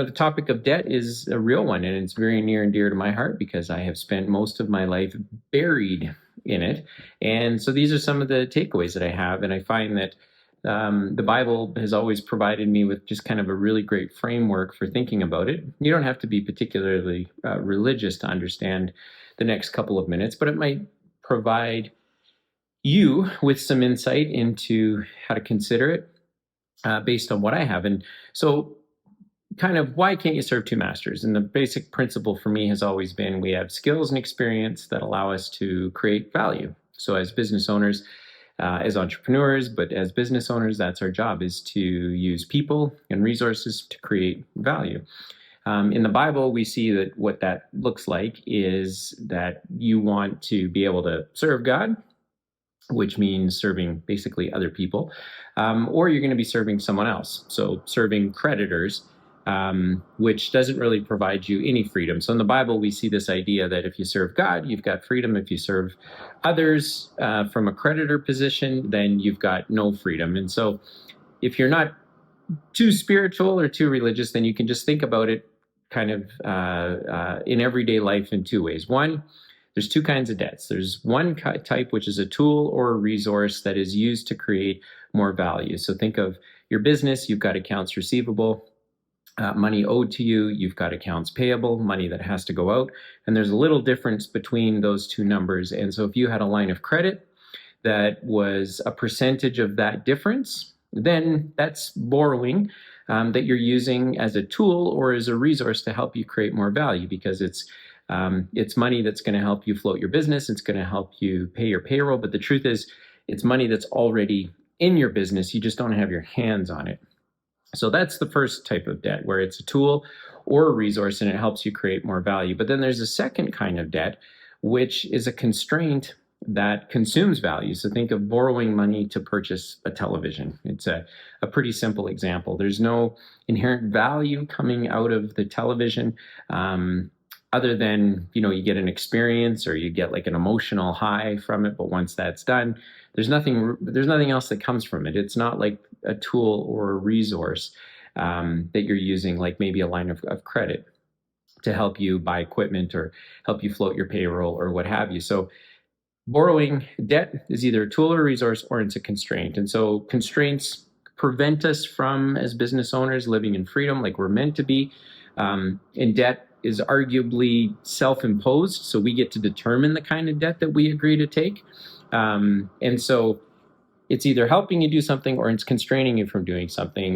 the topic of debt is a real one, and it's very near and dear to my heart because I have spent most of my life buried in it. And so these are some of the takeaways that I have. And I find that the Bible has always provided me with just kind of a really great framework for thinking about it. You don't have to be particularly religious to understand the next couple of minutes, but it might provide you with some insight into how to consider it based on what I have. And so, kind of, why can't you serve two masters? And the basic principle for me has always been we have skills and experience that allow us to create value. So as business owners, as entrepreneurs, but as business owners, that's our job, is to use people and resources to create value. In the Bible, we see that what that looks like is that you want to be able to serve God, which means serving basically other people, or you're going to be serving someone else. So serving creditors, which doesn't really provide you any freedom. So in the Bible, we see this idea that if you serve God, you've got freedom. If you serve others from a creditor position, then you've got no freedom. And so if you're not too spiritual or too religious, then you can just think about it kind of in everyday life in two ways. One, there's two kinds of debts. There's one type, which is a tool or a resource that is used to create more value. So think of your business. You've got accounts receivable, money owed to you. You've got accounts payable, money that has to go out. And there's a little difference between those two numbers. And so if you had a line of credit that was a percentage of that difference, then that's borrowing that you're using as a tool or as a resource to help you create more value, because it's money that's going to help you float your business. It's going to help you pay your payroll. But the truth is, it's money that's already in your business. You just don't have your hands on it. So that's the first type of debt, where it's a tool or a resource and it helps you create more value. But then there's a second kind of debt, which is a constraint that consumes value. So think of borrowing money to purchase a television. It's a pretty simple example. There's no inherent value coming out of the television, other than, you get an experience or you get like an emotional high from it. But once that's done, there's nothing else that comes from it. It's not like a tool or a resource that you're using, like maybe a line of credit to help you buy equipment or help you float your payroll or what have you. So borrowing debt is either a tool or a resource, or it's a constraint. And so constraints prevent us from, as business owners, living in freedom like we're meant to be. And debt is arguably self-imposed, so we get to determine the kind of debt that we agree to take. And so it's either helping you do something or it's constraining you from doing something.